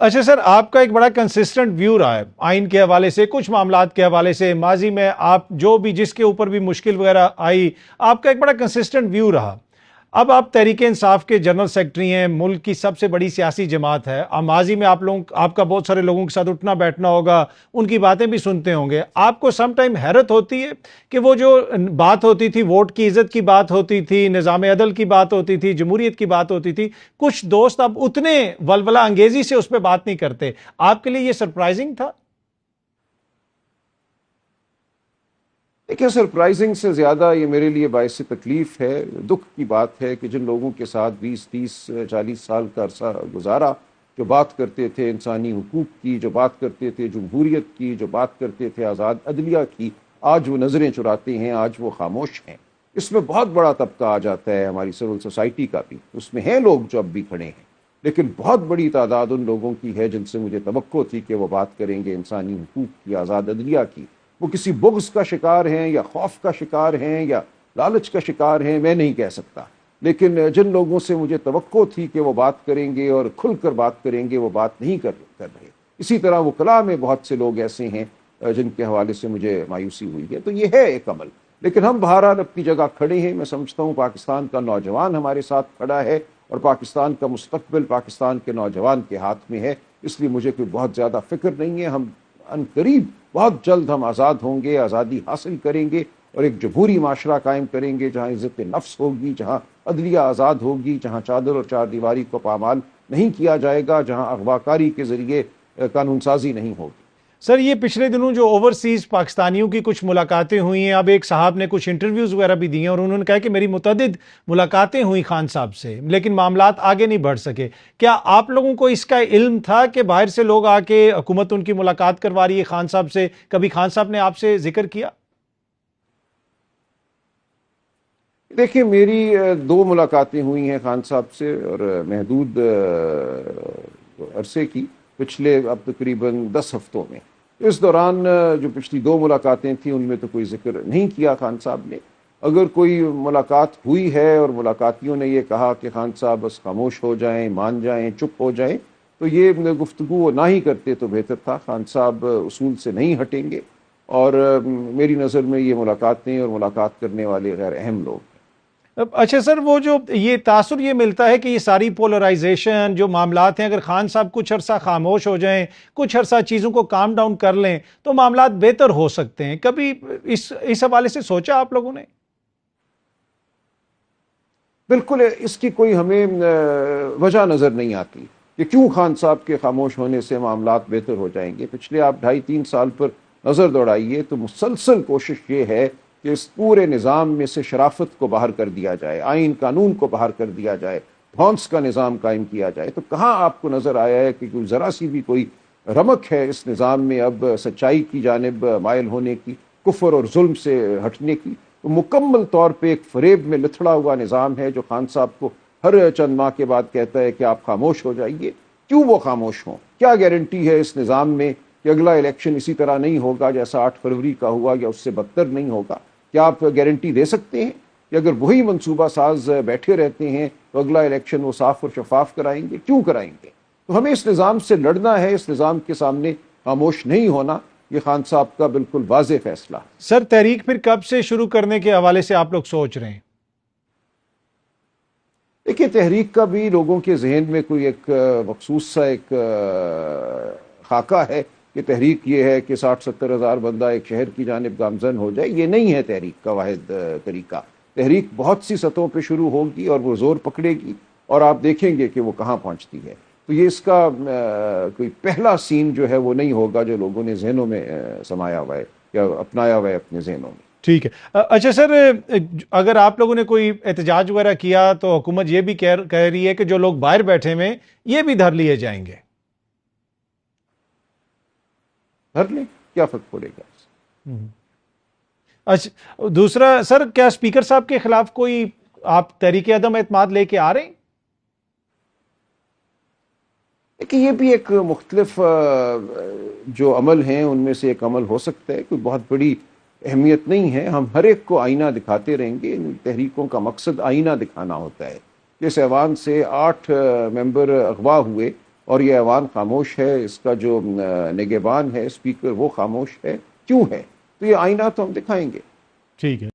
اچھا سر، آپ کا ایک بڑا کنسسٹنٹ ویو رہا ہے آئین کے حوالے سے، کچھ معاملات کے حوالے سے، ماضی میں آپ جو بھی جس کے اوپر بھی مشکل وغیرہ آئی، آپ کا ایک بڑا کنسسٹنٹ ویو رہا۔ اب آپ تحریک انصاف کے جنرل سیکرٹری ہیں، ملک کی سب سے بڑی سیاسی جماعت ہے، اب ماضی میں آپ کا بہت سارے لوگوں کے ساتھ اٹھنا بیٹھنا ہوگا، ان کی باتیں بھی سنتے ہوں گے۔ آپ کو سم ٹائم حیرت ہوتی ہے کہ وہ جو بات ہوتی تھی، ووٹ کی عزت کی بات ہوتی تھی، نظام عدل کی بات ہوتی تھی، جمہوریت کی بات ہوتی تھی، کچھ دوست اب اتنے ولولہ انگیزی سے اس پہ بات نہیں کرتے۔ آپ کے لیے یہ سرپرائزنگ تھا؟ دیکھیے، سرپرائزنگ سے زیادہ یہ میرے لیے باعث تکلیف ہے، دکھ کی بات ہے کہ جن لوگوں کے ساتھ 20 30 40 سال کا عرصہ گزارا، جو بات کرتے تھے انسانی حقوق کی، جو بات کرتے تھے جمہوریت کی، جو بات کرتے تھے آزاد عدلیہ کی، آج وہ نظریں چراتے ہیں، آج وہ خاموش ہیں۔ اس میں بہت بڑا طبقہ آ جاتا ہے ہماری سول سوسائٹی کا بھی، اس میں ہیں لوگ جو اب بھی کھڑے ہیں، لیکن بہت بڑی تعداد ان لوگوں کی ہے جن سے مجھے توقع تھی کہ وہ بات کریں گے انسانی حقوق کی، آزاد عدلیہ کی۔ وہ کسی بغض کا شکار ہیں یا خوف کا شکار ہیں یا لالچ کا شکار ہیں، میں نہیں کہہ سکتا، لیکن جن لوگوں سے مجھے توقع تھی کہ وہ بات کریں گے اور کھل کر بات کریں گے، وہ بات نہیں کر رہے۔ اسی طرح وکلاء میں بہت سے لوگ ایسے ہیں جن کے حوالے سے مجھے مایوسی ہوئی ہے۔ تو یہ ہے ایک عمل، لیکن ہم بہرحال اپنی جگہ کھڑے ہیں۔ میں سمجھتا ہوں پاکستان کا نوجوان ہمارے ساتھ کھڑا ہے اور پاکستان کا مستقبل پاکستان کے نوجوان کے ہاتھ میں ہے، اس لیے مجھے کوئی بہت زیادہ فکر نہیں ہے۔ ہم ان قریب بہت جلد ہم آزاد ہوں گے، آزادی حاصل کریں گے اور ایک جمہوری معاشرہ قائم کریں گے جہاں عزت نفس ہوگی، جہاں عدلیہ آزاد ہوگی، جہاں چادر اور چار دیواری کو پامال نہیں کیا جائے گا، جہاں اغواکاری کے ذریعے قانون سازی نہیں ہوگی۔ سر، یہ پچھلے دنوں جو اوورسیز پاکستانیوں کی کچھ ملاقاتیں ہوئی ہیں، اب ایک صاحب نے کچھ انٹرویوز وغیرہ بھی دی ہیں اور انہوں نے کہا کہ میری متعدد ملاقاتیں ہوئی خان صاحب سے، لیکن معاملات آگے نہیں بڑھ سکے۔ کیا آپ لوگوں کو اس کا علم تھا کہ باہر سے لوگ آ کے حکومت ان کی ملاقات کروا رہی ہے خان صاحب سے؟ کبھی خان صاحب نے آپ سے ذکر کیا؟ دیکھیں، میری 2 ملاقاتیں ہوئی ہیں خان صاحب سے اور محدود عرصے کی، پچھلے اب تقریباً 10 ہفتوں میں۔ اس دوران جو پچھلی 2 ملاقاتیں تھیں ان میں تو کوئی ذکر نہیں کیا خان صاحب نے۔ اگر کوئی ملاقات ہوئی ہے اور ملاقاتیوں نے یہ کہا کہ خان صاحب بس خاموش ہو جائیں، مان جائیں، چپ ہو جائیں، تو یہ گفتگو وہ نہ ہی کرتے تو بہتر تھا۔ خان صاحب اصول سے نہیں ہٹیں گے اور میری نظر میں یہ ملاقاتیں اور ملاقات کرنے والے غیر اہم لوگ۔ اچھا سر، وہ جو یہ تاثر یہ ملتا ہے کہ یہ ساری پولرائزیشن جو معاملات ہیں، اگر خان صاحب کچھ عرصہ خاموش ہو جائیں، کچھ عرصہ چیزوں کو کام ڈاؤن کر لیں تو معاملات بہتر ہو سکتے ہیں، کبھی اس حوالے سے سوچا آپ لوگوں نے؟ بالکل، اس کی کوئی ہمیں وجہ نظر نہیں آتی کہ کیوں خان صاحب کے خاموش ہونے سے معاملات بہتر ہو جائیں گے۔ پچھلے آپ 2.5 3 سال پر نظر دوڑائیے تو مسلسل کوشش یہ ہے کہ اس پورے نظام میں سے شرافت کو باہر کر دیا جائے، آئین قانون کو باہر کر دیا جائے، دھونس کا نظام قائم کیا جائے۔ تو کہاں آپ کو نظر آیا ہے کہ کوئی ذرا سی بھی کوئی رمق ہے اس نظام میں اب سچائی کی جانب مائل ہونے کی، کفر اور ظلم سے ہٹنے کی؟ تو مکمل طور پہ ایک فریب میں لتھڑا ہوا نظام ہے جو خان صاحب کو ہر چند ماہ کے بعد کہتا ہے کہ آپ خاموش ہو جائیے۔ کیوں وہ خاموش ہوں؟ کیا گارنٹی ہے اس نظام میں کہ اگلا الیکشن اسی طرح نہیں ہوگا جیسا 8 فروری کا ہوا یا اس سے بدتر نہیں ہوگا؟ کیا آپ گارنٹی دے سکتے ہیں کہ اگر وہی منصوبہ ساز بیٹھے رہتے ہیں تو اگلا الیکشن وہ صاف اور شفاف کرائیں گے؟ کیوں کرائیں گے؟ تو ہمیں اس نظام سے لڑنا ہے، اس نظام کے سامنے خاموش نہیں ہونا۔ یہ خان صاحب کا بالکل واضح فیصلہ ہے۔ سر، تحریک پھر کب سے شروع کرنے کے حوالے سے آپ لوگ سوچ رہے ہیں؟ دیکھیے، تحریک کا بھی لوگوں کے ذہن میں کوئی ایک مخصوص سا ایک خاکہ ہے کہ تحریک یہ ہے کہ 60 70 ہزار بندہ ایک شہر کی جانب گامزن ہو جائے۔ یہ نہیں ہے تحریک کا واحد طریقہ۔ تحریک بہت سی سطحوں پہ شروع ہوگی اور وہ زور پکڑے گی اور آپ دیکھیں گے کہ وہ کہاں پہنچتی ہے۔ تو یہ اس کا کوئی پہلا سین جو ہے وہ نہیں ہوگا جو لوگوں نے ذہنوں میں سمایا ہوا ہے یا اپنایا ہوا ہے اپنے ذہنوں میں۔ ٹھیک ہے۔ اچھا سر، اگر آپ لوگوں نے کوئی احتجاج وغیرہ کیا تو حکومت یہ بھی کہہ رہی ہے کہ جو لوگ باہر بیٹھے ہوئے یہ بھی دھر لیے جائیں گے۔ دھر لیں، کیا فرق پڑے گا اس سے؟ اچھا، دوسرا سر، کیا اسپیکر صاحب کے خلاف کوئی آپ تحریک عدم اعتماد لے کے آ رہے ہیں؟ کہ یہ بھی ایک مختلف جو عمل ہیں ان میں سے ایک عمل ہو سکتا ہے، کوئی بہت بڑی اہمیت نہیں ہے۔ ہم ہر ایک کو آئینہ دکھاتے رہیں گے۔ ان تحریکوں کا مقصد آئینہ دکھانا ہوتا ہے۔ اس ایوان سے 8 ممبر اغوا ہوئے اور یہ ایوان خاموش ہے، اس کا جو نگہبان ہے اسپیکر وہ خاموش ہے، کیوں ہے؟ تو یہ آئینہ تو ہم دکھائیں گے. ٹھیک ہے.